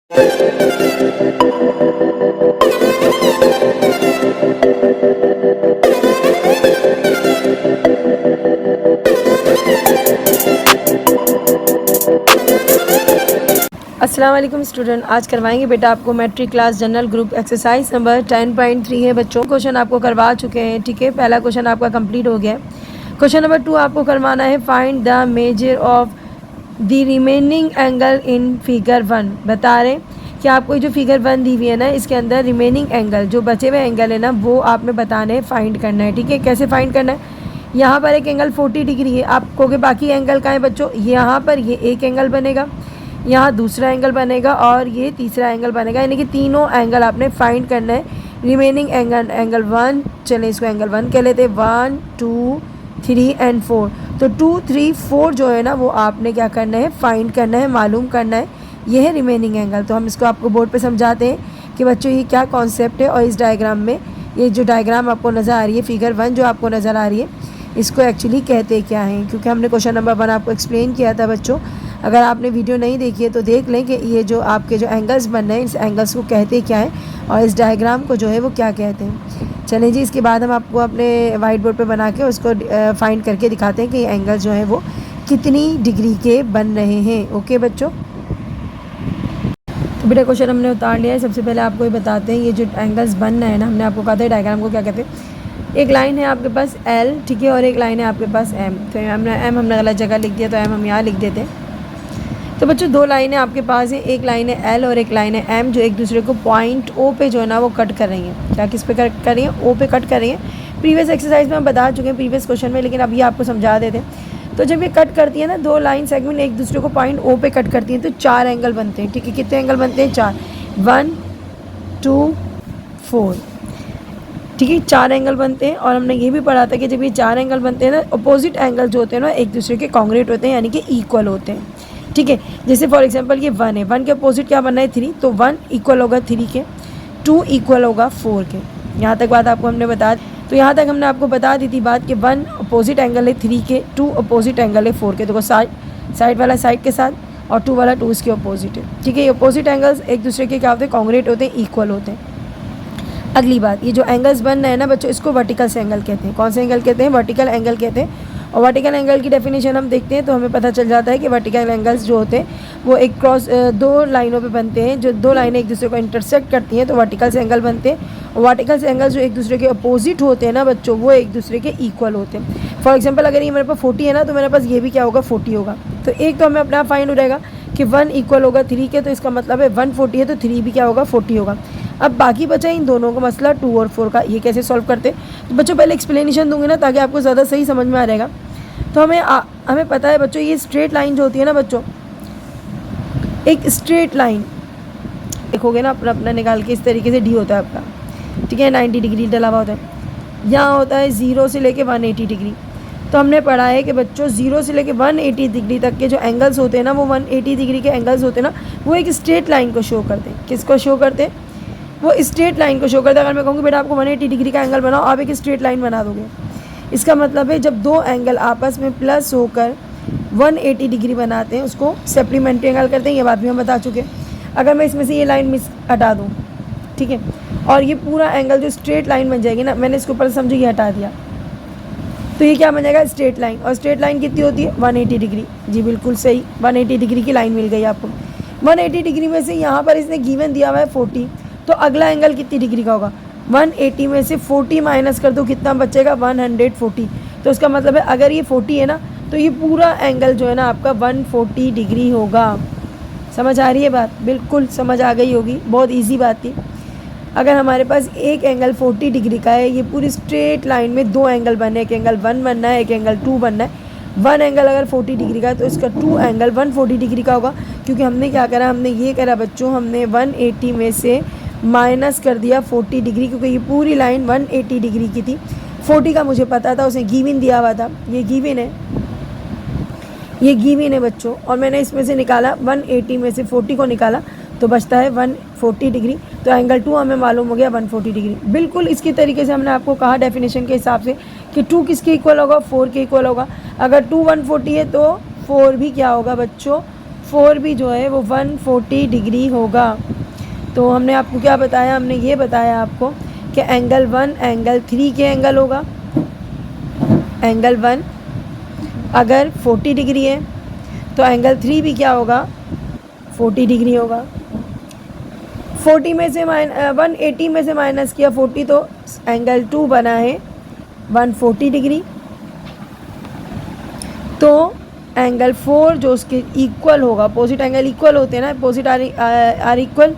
अस्सलाम वालेकुम स्टूडेंट, आज करवाएंगे बेटा आपको matric class general group exercise number 10.3 है बच्चों। क्वेश्चन आपको करवा चुके हैं, ठीक है। पहला क्वेश्चन आपका कंप्लीट हो गया है। क्वेश्चन नंबर 2 आपको करवाना है, find the measure of the remaining angle in figure 1। बता रहे कि आपको जो फिगर 1 दी हुई है ना, इसके अंदर रिमेनिंग एंगल, जो बचे हुए एंगल है ना, वो आपने बताने हैं, फाइंड करना है, ठीक है। कैसे फाइंड करना है? यहाँ पर एक एंगल 40 डिग्री है, आपको के बाकी एंगल कहाँ है बच्चों? यहाँ पर ये एक एंगल बनेगा, यहाँ दूसरा एंगल बनेगा और ये तीसरा एंगल बनेगा, यानी कि तीनों एंगल आपने फाइंड करना है। रिमेनिंग एंगल 1, चले इसको एंगल 1 कह लेते हैं। 1 2 3 एंड 4, तो 2 3 4 जो है ना, वो आपने क्या करना है? फाइंड करना है, मालूम करना है। ये है रिमेनिंग एंगल। तो हम इसको आपको बोर्ड पे समझाते हैं कि बच्चों ये क्या कॉन्सेप्ट है। और इस डायग्राम में, ये जो डायग्राम आपको नज़र आ रही है, फिगर 1 जो आपको नज़र आ रही है, इसको एक्चुअली कहते क्या हैं, क्योंकि हमने क्वेश्चन नंबर 1 आपको एक्सप्लेन किया था बच्चों। अगर आपने वीडियो नहीं देखी है तो देख लें कि ये जो आपके जो एंगल्स बन रहे हैं, इस एंगल्स को कहते क्या हैं और इस डायग्राम को जो है वो क्या कहते हैं। चलें जी, इसके बाद हम आपको अपने वाइट बोर्ड पे बना के उसको फाइंड करके दिखाते हैं कि ये एंगल्स जो हैं वो कितनी डिग्री के बन रहे हैं। ओके बच्चों, तो बेटा क्वेश्चन हमने उतार लिया है। सबसे पहले आपको ये बताते हैं, ये जो एंगल्स बन रहे हैं ना, हमने आपको कहा था डायग्राम को क्या कहते हैं। एक लाइन है आपके पास L, ठीक है, और एक लाइन है आपके पास M। तो हमने गलत जगह लिख दिया, तो M हम यहाँ लिख देते हैं। तो बच्चों दो लाइनें आपके पास हैं, एक लाइन है L और एक लाइन है M, जो एक दूसरे को पॉइंट O पे जो है ना वो कट कर रही हैं। क्या किस पे कट कर रही हैं? O पे कट कर रही हैं। प्रीवियस एक्सरसाइज में हम बता चुके हैं, प्रीवियस क्वेश्चन में, लेकिन अभी आपको समझा देते हैं। तो जब ये कट करती है ना, दो लाइन सेगमेंट एक दूसरे को पॉइंट O पे कट करती हैं, तो 4 एंगल बनते हैं, ठीक है। कितने एंगल बनते हैं? 4, 1 2 4, ठीक है, 4 एंगल बनते हैं। और हमने ये भी पढ़ा था कि जब ये 4 एंगल बनते हैं ना, अपोजिट एंगल जो होते हैं ना, एक दूसरे के कॉन्ग्रुएंट होते हैं, यानी कि इक्वल होते हैं, ठीक है। जैसे फॉर एग्जांपल ये 1 है, 1 के अपोजिट क्या बनना है? 3, तो 1 इक्वल होगा 3 के, 2 इक्वल होगा 4 के। यहाँ तक बात आपको हमने बता दी। तो यहाँ तक हमने आपको बता दी थी बात कि 1 अपोजिट एंगल है 3 के, 2 अपोजिट एंगल है 4 के। देखो साइड वाला साइड के साथ और 2 वाला 2 इसके अपोजिट है, ठीक है। ये अपोजिट एंगल्स एक दूसरे के क्या होते हैं? कॉन्ग्रुएंट होते हैं, इक्वल होते हैं। अगली बात, ये जो एंगल्स बन रहे हैं ना बच्चों, इसको वर्टिकल से एंगल कहते हैं। कौन से एंगल कहते हैं? वर्टिकल एंगल कहते हैं। और वर्टिकल एंगल की डेफिनेशन हम देखते हैं तो हमें पता चल जाता है कि वर्टिकल एंगल्स जो होते हैं वो एक क्रॉस 2 लाइनों पे बनते हैं। जो 2 लाइनें एक दूसरे को इंटरसेक्ट करती हैं तो वर्टिकल से एंगल बनते हैं। और वर्टिकल से एंगल्स जो एक दूसरे के अपोजिट होते हैं ना बच्चों, वो एक दूसरे के इक्वल होते हैं। फॉर एग्जाम्पल अगर ये मेरे पास 40 है ना, तो मेरे पास ये भी क्या होगा? 40 होगा। तो एक तो हमें अपना फाइंड हो जाएगा कि 1 इक्वल होगा 3 के, तो इसका मतलब है 1 40 है तो 3 भी क्या होगा? 40 होगा। अब बाकी बचा इन दोनों का मसला 2 और 4 का। ये कैसे सॉल्व करते हैं? तो बच्चों पहले एक्सप्लेनेशन दूंगी ना, ताकि आपको ज़्यादा सही समझ में आ जाएगा। तो हमें पता है बच्चों, ये स्ट्रेट लाइन जो होती है ना बच्चों, एक स्ट्रेट लाइन देखोगे ना अपना निकाल के, इस तरीके से डी होता है आपका, ठीक है, 90 डिग्री डला हुआ होता है। यहाँ होता है 0 से लेके 180 डिग्री। तो हमने पढ़ा है कि बच्चों 0 से लेके 180 डिग्री तक के जो एंगल्स होते हैं ना, वो 180 डिग्री के एंगल्स होते हैं ना, वो एक स्ट्रेट लाइन को शो करते हैं। किसको शो करते हैं? वो स्ट्रेट लाइन को शो करते हैं। अगर मैं कहूँगी बेटा आपको 180 डिग्री का एंगल बनाओ, आप एक स्ट्रेट लाइन बना दोगे। इसका मतलब है जब दो एंगल आपस में प्लस होकर 180 डिग्री बनाते हैं, उसको सप्लीमेंट्री एंगल करते हैं। ये बात भी हम बता चुके हैं। अगर मैं इसमें से ये लाइन मिस हटा दूँ, ठीक है, और ये पूरा एंगल जो स्ट्रेट लाइन बन जाएगी ना, मैंने इसके ऊपर समझो ये हटा दिया, तो ये क्या बन जाएगा? Straight line. और स्ट्रेट लाइन कितनी होती है? 180 डिग्री। जी बिल्कुल सही, 180 डिग्री की लाइन मिल गई आपको। 180 डिग्री में से यहाँ पर इसने गिवन दिया हुआ है 40, तो अगला एंगल कितनी डिग्री का होगा? 180 में से 40 माइनस कर दो, कितना बचेगा? 140। तो इसका मतलब है अगर ये 40 है ना, तो ये पूरा एंगल जो है ना आपका 140 डिग्री होगा। समझ आ रही है बात? बिल्कुल समझ आ गई होगी, बहुत ईजी बात थी। अगर हमारे पास एक एंगल 40 डिग्री का है, ये पूरी स्ट्रेट लाइन में 2 एंगल बने, एक एंगल 1 बनना है, एक एंगल 2 बनना है। 1 एंगल अगर 40 डिग्री का है तो इसका 2 एंगल 140 डिग्री का होगा। क्योंकि हमने क्या करा? हमने ये करा बच्चों, हमने 180 में से माइनस कर दिया 40 डिग्री, क्योंकि ये पूरी लाइन 180 डिग्री की थी। 40 का मुझे पता था, उसे गिवन दिया हुआ था, ये गिवन है, ये गिवन है बच्चों। और मैंने इसमें से निकाला 180 में से 40 को निकाला, तो बचता है 140 डिग्री। तो एंगल 2 हमें मालूम हो गया 140 डिग्री। बिल्कुल इसी तरीके से हमने आपको कहा डेफिनेशन के हिसाब से कि 2 किसके इक्वल होगा? 4 के इक्वल होगा। अगर 2 140 है तो 4 भी क्या होगा बच्चों? 4 भी जो है वो 140 डिग्री होगा। तो हमने आपको क्या बताया, हमने ये बताया आपको कि एंगल 1 एंगल 3 के एंगल होगा। एंगल 1 अगर 40 डिग्री है तो एंगल 3 भी क्या होगा, 40 डिग्री होगा। 40 में से 180 में से माइनस किया 40 तो एंगल 2 बना है 140 डिग्री। तो एंगल 4 जो उसके इक्वल होगा, अपोजिट एंगल इक्वल होते हैं ना, अपोजिट आर इक्वल,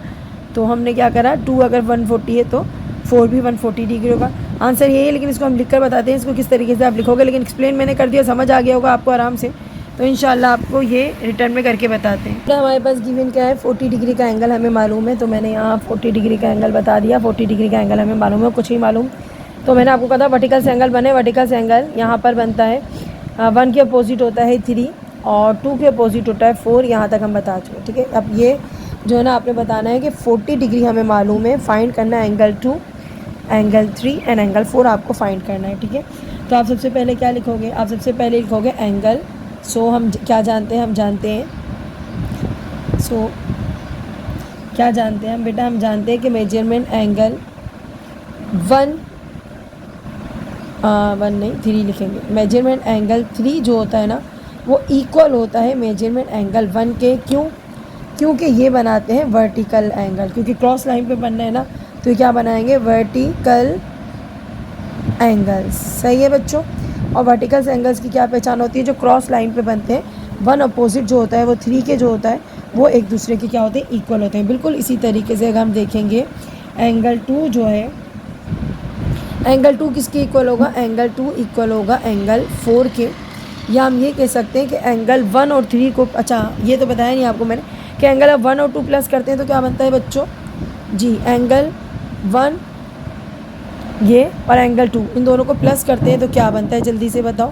तो हमने क्या करा 2 अगर 140 है तो 4 भी 140 डिग्री होगा। आंसर यही है, लेकिन इसको हम लिख कर बताते हैं इसको किस तरीके से आप लिखोगे, लेकिन एक्सप्लेन मैंने कर दिया, समझ आ गया होगा आपको आराम से। तो इंशाल्लाह आपको ये रिटर्न में करके बताते हैं। तो हमारे पास गिवन क्या है, 40 डिग्री का एंगल हमें मालूम है, तो मैंने यहाँ 40 डिग्री का एंगल बता दिया। 40 डिग्री का एंगल हमें मालूम है, कुछ ही मालूम। तो मैंने आपको कहा था वर्टिकल से एंगल बने, वर्टिकल से एंगल यहाँ पर बनता है 1 के अपोजिट होता है 3 और 2 के अपोजिट होता है 4। यहाँ तक हम बता चुके, ठीक है। अब ये जो है ना आपने बताना है कि 40 डिग्री हमें मालूम है, फाइंड करना है एंगल 2, एंगल 3 एंड एंगल 4 आपको फाइंड करना है, ठीक है। तो आप सबसे पहले क्या लिखोगे, आप सबसे पहले लिखोगे एंगल। सो हम क्या जानते हैं, हम जानते हैं क्या जानते हैं हम बेटा, हम जानते हैं कि मेजरमेंट एंगल 1 नहीं 3 लिखेंगे। मेजरमेंट एंगल 3 जो होता है ना वो इक्वल होता है मेजरमेंट एंगल 1 के। क्यों? क्योंकि ये बनाते हैं वर्टिकल एंगल, क्योंकि क्रॉस लाइन पे बनना है ना, तो ये क्या बनाएंगे, वर्टिकल एंगल्स। सही है बच्चों। और वर्टिकल एंगल्स की क्या पहचान होती है, जो क्रॉस लाइन पे बनते हैं, 1 अपोजिट जो होता है वो 3 के जो होता है वो एक दूसरे के क्या होते हैं, इक्वल होते हैं। बिल्कुल इसी तरीके से अगर हम देखेंगे एंगल 2 जो है, एंगल 2 किसके इक्वल होगा, एंगल 2 इक्वल होगा एंगल 4 के। या हम ये कह सकते हैं कि एंगल 1 और 3 को, अच्छा ये तो बताया नहीं आपको मैंने कि एंगल अब 1 और 2 प्लस करते हैं तो क्या बनता है बच्चों जी, एंगल 1 ये और एंगल 2 इन दोनों को प्लस करते हैं तो क्या बनता है, जल्दी से बताओ।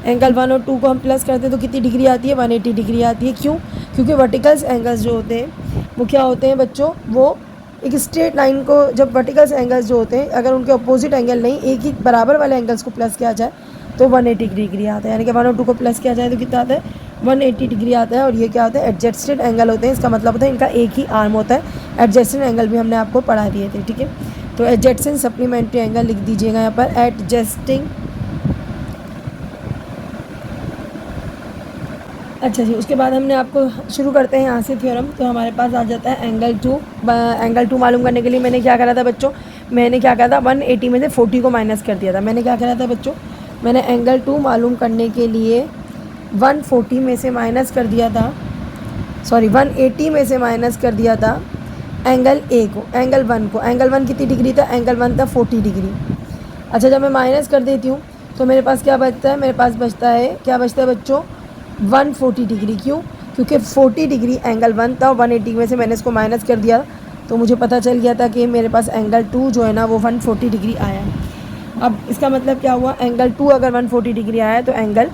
एंगल 1 और 2 को हम प्लस करते हैं तो कितनी डिग्री आती है, 180 डिग्री आती है। क्यों? क्योंकि वर्टिकल्स एंगल्स जो होते हैं वो क्या होते हैं बच्चों, वो एक स्ट्रेट लाइन को, जब वर्टिकल्स एंगल्स जो होते हैं अगर उनके अपोजिट एंगल नहीं, एक ही बराबर वाले एंगल्स को प्लस किया जाए तो 180 डिग्री आता है। यानी कि 1 और 2 को प्लस किया जाए तो कितना आता है, 180 डिग्री आता है। और ये क्या होता है, एडजस्टेड एंगल होते हैं। इसका मतलब होता है इनका एक ही आर्म होता है। एडजस्टेड एंगल भी हमने आपको पढ़ा दिए थे, ठीक है। तो एडजस्टेंट सप्लीमेंट्री एंगल लिख दीजिएगा यहाँ पर, एडजस्टिंग। अच्छा जी, उसके बाद हमने आपको शुरू करते हैं यहाँ से थ्योरम। तो हमारे पास आ जाता है एंगल 2। एंगल 2 मालूम करने के लिए मैंने क्या करा था बच्चों, मैंने क्या करा था 180 में से 40 को माइनस कर दिया था। मैंने क्या करा था बच्चों, मैंने एंगल 2 मालूम करने के लिए 140 में से माइनस कर दिया था, सॉरी 180 में से माइनस कर दिया था एंगल ए को, एंगल 1 को। एंगल 1 कितनी डिग्री था, एंगल 1 था 40 डिग्री। अच्छा, जब मैं माइनस कर देती हूँ तो मेरे पास क्या बचता है, मेरे पास बचता है, क्या बचता है बच्चों, 140 डिग्री। क्यों? क्योंकि 40 डिग्री एंगल 1 था और 180 में से मैंने इसको माइनस कर दिया, तो मुझे पता चल गया था कि मेरे पास एंगल 2 जो है ना वो 140 डिग्री आया है। अब इसका मतलब क्या हुआ, एंगल 2 अगर 140 डिग्री आया है तो एंगल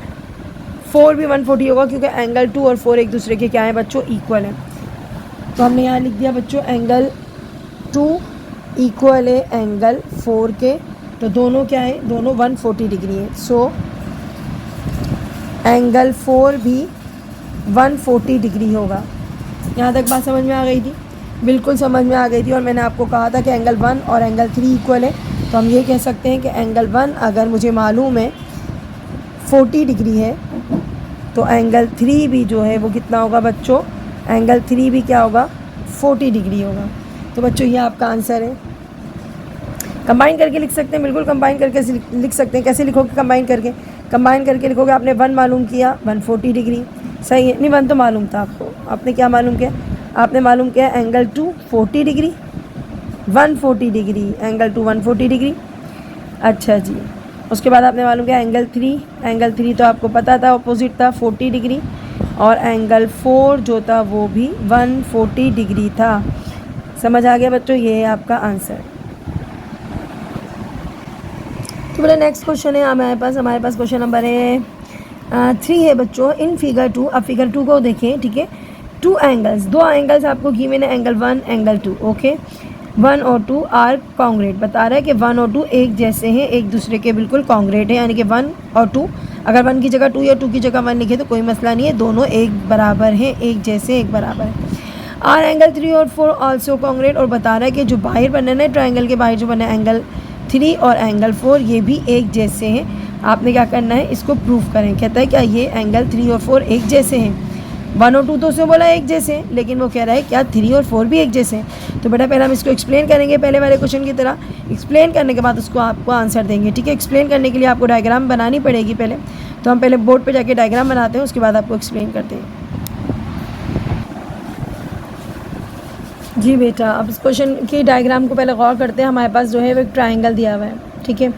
4 भी 140 होगा, क्योंकि एंगल 2 और 4 एक दूसरे के क्या है बच्चों, इक्वल है। तो हमने यहाँ लिख दिया बच्चों एंगल 2 इक्वल है एंगल 4 के। तो दोनों क्या है, दोनों 140 डिग्री है। सो एंगल 4 भी 140 डिग्री होगा। यहाँ तक बात समझ में आ गई थी, बिल्कुल समझ में आ गई थी। और मैंने आपको कहा था कि एंगल 1 और एंगल 3 इक्वल है, तो हम ये कह सकते हैं कि एंगल 1 अगर मुझे मालूम है 40 डिग्री है तो एंगल 3 भी जो है वो कितना होगा बच्चों, एंगल 3 भी क्या होगा, 40 डिग्री होगा। तो बच्चों ये आपका आंसर है। कंबाइन करके लिख सकते हैं, बिल्कुल कंबाइन करके लिख सकते हैं। कैसे लिखोगे कंबाइन करके, कंबाइन करके लिखोगे, आपने 1 मालूम किया 140 डिग्री, सही है, नहीं 1 तो मालूम था आपको, आपने क्या मालूम किया, आपने मालूम किया angle 2 40 degree, 140 degree, angle 2 140 degree. अच्छा जी, उसके बाद आपने मालूम किया एंगल 3, एंगल 3 तो आपको पता था अपोजिट था 40 डिग्री, और एंगल 4 जो था वो भी 140 डिग्री था। समझ आ गया बच्चों, ये है आपका आंसर। तो बोला नेक्स्ट क्वेश्चन है हमारे पास क्वेश्चन नंबर है 3 है बच्चों। इन फिगर 2, अब फिगर 2 को देखें, ठीक है। 2 एंगल्स, 2 एंगल्स आपको गिवन है, एंगल 1 एंगल 2, ओके। 1 और 2 आर कॉन्ग्रेट, बता रहा है कि 1 और 2 एक जैसे हैं, एक दूसरे के बिल्कुल कॉन्ग्रेट है, यानी कि 1 और 2 अगर 1 की जगह 2 या 2 की जगह 1 लिखे तो कोई मसला नहीं है, दोनों एक बराबर हैं, एक जैसे एक बराबर है। आर एंगल 3 और 4 आल्सो कॉन्ग्रुएंट, और बता रहा है कि जो बाहर बने ना ट्राइंगल के बाहर जो बने एंगल 3 और एंगल 4 ये भी एक जैसे हैं। आपने क्या करना है, इसको प्रूफ करें। कहता है क्या ये एंगल 3 और 4 एक जैसे हैं। 1 और 2 तो उसने बोला एक जैसे हैं, लेकिन वो कह रहा है क्या 3 और 4 भी एक जैसे हैं। तो बेटा पहले हम इसको एक्सप्लेन करेंगे, पहले वाले क्वेश्चन की तरह। एक्सप्लेन करने के बाद उसको आपको आंसर देंगे, ठीक है। एक्सप्लेन करने के लिए आपको डायग्राम बनानी पड़ेगी पहले, तो हम पहले बोर्ड पे जाके डायग्राम बनाते हैं, उसके बाद आपको एक्सप्लेन करते हैं। जी बेटा, अब इस क्वेश्चन की डायग्राम को पहले गौर करते हैं। हमारे पास जो है वो एक ट्राइंगल दिया हुआ है, ठीक है।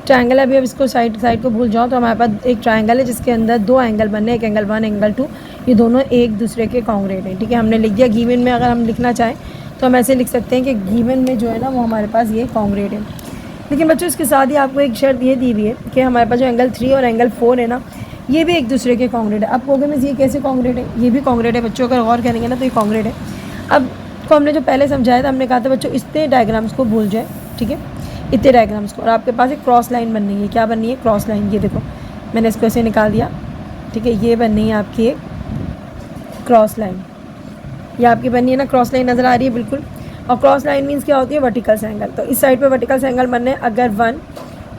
ट्राइंगल अभी अब इसको साइड को भूल जाओ, तो हमारे पास एक ट्राइंगल है जिसके अंदर 2 एंगल बनने, एक एंगल 1 एंगल 2, ये दोनों एक दूसरे के कॉन्ग्रुएंट हैं, ठीक है। हमने लिख दिया गिवन में। अगर हम लिखना चाहें तो हम ऐसे लिख सकते हैं कि गिवन में जो है ना वो हमारे पास ये कॉन्ग्रुएंट है। लेकिन बच्चों इसके साथ ही आपको एक शर्त ये दी हुई है कि हमारे पास जो एंगल 3 और एंगल 4 है ना, ये भी एक दूसरे के कॉन्ग्रुएंट है। अब कहोगे मिस ये कैसे कॉन्ग्रुएंट है, ये भी कॉन्ग्रुएंट है बच्चों, अगर गौर करेंगे ना तो ये कॉन्ग्रुएंट है। अब को हमने जो पहले समझाया था, हमने कहा था बच्चों इतने डायग्राम्स को भूल जाए, ठीक है, इतने डायग्राम्स को, और आपके पास एक क्रॉस लाइन बननी है। क्या बननी है, क्रॉस लाइन। ये देखो मैंने इसको ऐसे निकाल दिया, ठीक है। ये बननी है आपकी एक क्रॉस लाइन, ये आपकी बननी है ना, क्रॉस लाइन नज़र आ रही है बिल्कुल। और क्रॉस लाइन मीन्स क्या होती है, वर्टिकल एंगल। तो इस साइड पे वर्टिकल एंगल बनने अगर 1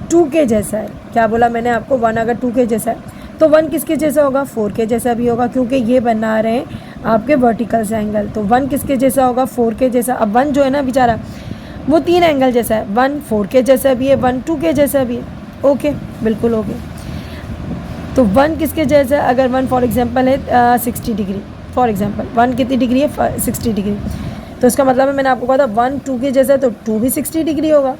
2 के जैसा है, क्या बोला मैंने आपको, 1 अगर 2 के जैसा है तो 1 किसके जैसा होगा, 4 के जैसा भी होगा, क्योंकि ये बना रहे हैं आपके वर्टिकल एंगल। तो 1 किसके जैसा होगा, 4 के जैसा। अब 1 जो है ना बेचारा वो 3 एंगल जैसा है, 1 4 के जैसा भी है, 1 2 के जैसा भी है। ओके, बिल्कुल ओके। तो 1 किसके जैसा है, अगर 1 फॉर एग्जांपल है 60 डिग्री, फॉर एग्जांपल 1 कितनी डिग्री है, 60 डिग्री, तो इसका मतलब है मैंने आपको कहा था 1 2 के जैसा है तो 2 भी 60 डिग्री होगा।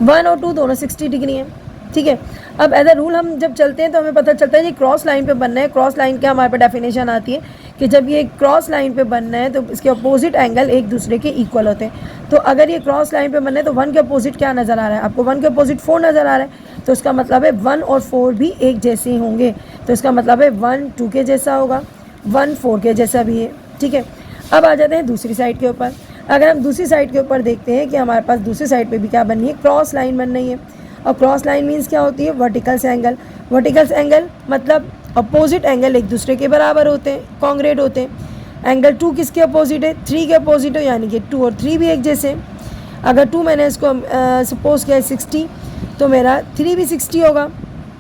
1 और 2 दोनों 60 डिग्री हैं, ठीक है। अब एज अ रूल हम जब चलते हैं तो हमें पता चलता है ये क्रॉस लाइन पे बनना है। क्रॉस लाइन क्या हमारे पास डेफिनेशन आती है कि जब ये क्रॉस लाइन पे बनना है तो इसके अपोजिट एंगल एक दूसरे के इक्वल होते हैं। तो अगर ये क्रॉस लाइन पे बनना है तो 1 के अपोजिट क्या नज़र आ रहा है आपको, 1 के अपोजिट 4 नज़र आ रहा है। तो इसका मतलब है 1 और 4 भी एक जैसे ही होंगे। तो इसका मतलब है 1 2 के जैसा होगा, 1 4 के जैसा भी है, ठीक है। अब आ जाते हैं दूसरी साइड के ऊपर। अगर हम दूसरी साइड के ऊपर देखते हैं कि हमारे पास दूसरी साइड पे भी क्या बननी है, क्रॉस लाइन बन रही है। और क्रॉस लाइन मीन्स क्या होती है, वर्टिकल एंगल। वर्टिकल एंगल मतलब अपोजिट एंगल एक दूसरे के बराबर होते हैं, कॉन्ग्रुएंट होते हैं। एंगल 2 किसके अपोजिट है, 3 के अपोजिट हो, यानी कि 2 और 3 भी एक जैसे। अगर 2 मैंने इसको सपोज किया है 60, तो मेरा 3 भी 60 होगा।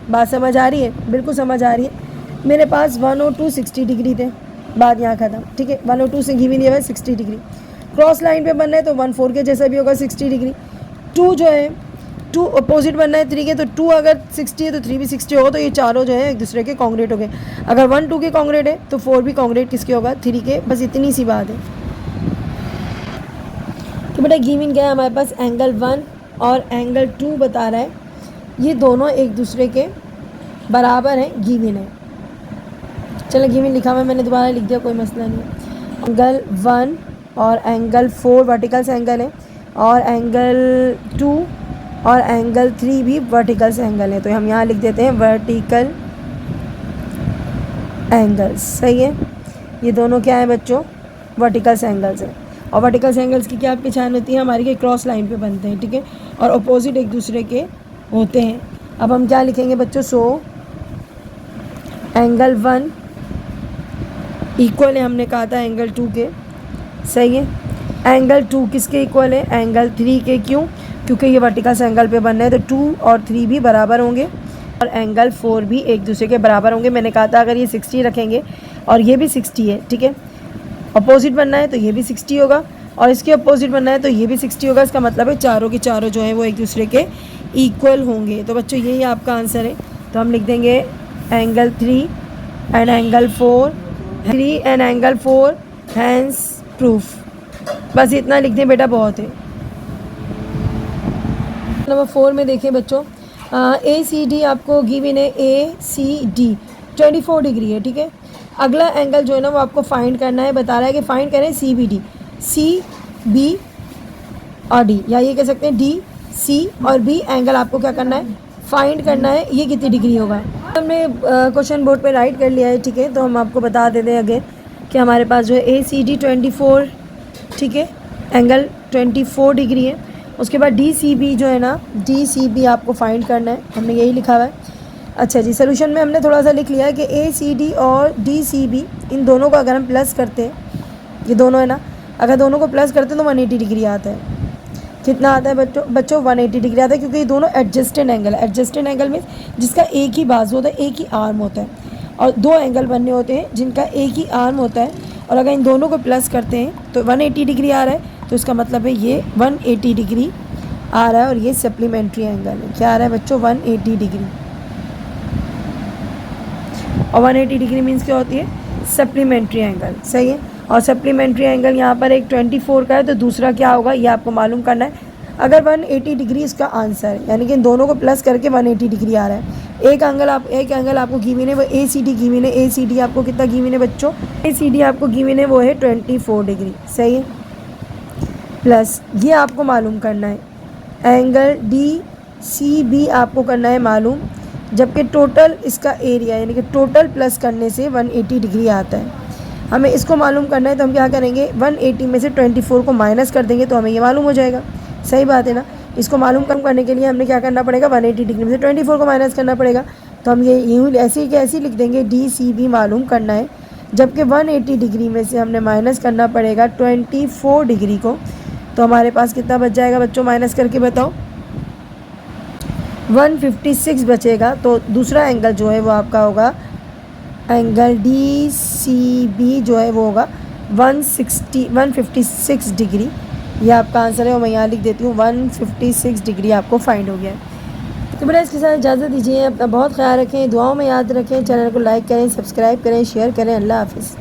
बात समझ आ रही है, बिल्कुल समझ आ रही है। मेरे पास 1 और 2 60 डिग्री थे, बात यहाँ खत्म, ठीक है। 1 और 2 से गिवन दिया हुआ है 60 डिग्री। क्रॉस लाइन पे बनना है तो 1 4 के जैसा भी होगा 60 डिग्री। 2 जो है 2 अपोजिट बनना है 3 के, तो 2 अगर 60 है तो 3 भी 60 होगा। तो ये चारों जो है एक दूसरे के कॉन्ग्रुएंट हो गए। अगर 1 2 के कॉन्ग्रुएंट है तो 4 भी कॉन्ग्रुएंट किसके होगा, 3 के। बस इतनी सी बात है। तो बेटा गिवन क्या है हमारे पास, एंगल 1 और एंगल 2 बता रहा है, ये दोनों एक दूसरे के बराबर हैं, गिवन है। चलो गिवन लिखा हुआ मैंने दोबारा लिख दिया, कोई मसला नहीं। एंगल 1 और एंगल 4 वर्टिकल एंगल है, और एंगल 2 और एंगल 3 भी वर्टिकल एंगल है। तो हम यहाँ लिख देते हैं वर्टिकल एंगल्स, सही है। ये दोनों क्या है बच्चों, वर्टिकल एंगल्स हैं। और वर्टिकल एंगल्स की क्या पहचान होती है हमारी, कि क्रॉस लाइन पे बनते हैं, ठीक है, और अपोजिट एक दूसरे के होते हैं। अब हम क्या लिखेंगे बच्चों, सो एंगल 1 इक्वल है, हमने कहा था एंगल 2 के, सही है। एंगल 2 किसके इक्वल है, एंगल 3 के। क्यों, क्योंकि ये वर्टिकल एंगल पे बनना है तो 2 और 3 भी बराबर होंगे, और एंगल 4 भी एक दूसरे के बराबर होंगे। मैंने कहा था अगर ये 60 रखेंगे और ये भी 60 है, ठीक है, अपोजिट बनना है तो ये भी 60 होगा, और इसके अपोजिट बनना है तो ये भी 60 होगा। इसका मतलब है चारों के चारों जो है वो एक दूसरे के इक्वल होंगे। तो बच्चों यही आपका आंसर है। तो हम लिख देंगे angle 3 and angle 4, 3 and angle 4 hence proof. बस इतना लिख दें बेटा, बहुत है। नंबर 4 में देखें बच्चों, ACD आपको गिवन है, ACD 24 डिग्री है, ठीक है। अगला एंगल जो है ना वो आपको फाइंड करना है, बता रहा है कि फाइंड करें CBD, CB और D, या ये कह सकते हैं DC और B एंगल आपको क्या करना है, फाइंड करना है, ये कितनी डिग्री होगा। हमने क्वेश्चन बोर्ड पे राइट कर लिया है, ठीक है। तो हम आपको बता देते हैं अगेन कि हमारे पास जो है ACD 24, ठीक है, एंगल 24 डिग्री है। उसके बाद DCB जो है ना, DCB आपको फाइंड करना है, हमने यही लिखा हुआ है। अच्छा जी, सोल्यूशन में हमने थोड़ा सा लिख लिया है कि ACD और DCB इन दोनों को अगर हम प्लस करते हैं, ये दोनों है ना, अगर दोनों को प्लस करते हैं तो 180 डिग्री आता है। कितना आता है बच्चों 180 डिग्री आता है, क्योंकि ये दोनों एडजस्टेड एंगल है। एडजस्टेड एंगल में जिसका एक ही बाजू होता है, एक ही आर्म होता है, और दो एंगल बनने होते हैं जिनका एक ही आर्म होता है, और अगर इन दोनों को प्लस करते हैं तो 180 डिग्री आ रहा है। तो इसका मतलब है ये 180 डिग्री आ रहा है, और ये सप्लीमेंट्री एंगल है। क्या आ रहा है बच्चों? 180 डिग्री। और 180 डिग्री मीन्स क्या होती है? Supplementary angle. सही है। और सप्लीमेंट्री एंगल यहाँ पर एक 24 का है, तो दूसरा क्या होगा ये आपको मालूम करना है। अगर 180 डिग्री इसका आंसर है, यानी कि इन दोनों को प्लस करके 180 डिग्री आ रहा है। एक एंगल आपको गिवन है, वो ACD गिवन है। ACD आपको कितना गिवन है बच्चों? ACD आपको गिवन है वो है 24 डिग्री। सही है। प्लस ये आपको मालूम करना है, एंगल DCB आपको करना है मालूम, जबकि टोटल इसका एरिया यानी कि टोटल प्लस करने से 180 डिग्री आता है। हमें इसको मालूम करना है, तो हम क्या करेंगे? 180 में से 24 को माइनस कर देंगे, तो हमें ये मालूम हो जाएगा। सही बात है ना। इसको मालूम कम करने के लिए हमने क्या करना पड़ेगा? 180 डिग्री में से 24 को माइनस करना पड़ेगा। तो हम ये यूँ ऐसे लिख देंगे, DCB मालूम करना है, जबकि 180 डिग्री में से हमने माइनस करना पड़ेगा 24 डिग्री को। तो हमारे पास कितना बच जाएगा बच्चों? माइनस करके बताओ। 156 बचेगा। तो दूसरा एंगल जो है वो आपका होगा, एंगल DCB जो है वो होगा 156 डिग्री। ये आपका आंसर है, और मैं यहाँ लिख देती हूँ 156 डिग्री आपको फाइंड हो गया है। तो बेटा इसके साथ इजाज़त दीजिए। अपना बहुत ख्याल रखें, दुआओं में याद रखें। चैनल को लाइक करें, सब्सक्राइब करें, शेयर करें। अल्लाह हाफिज़।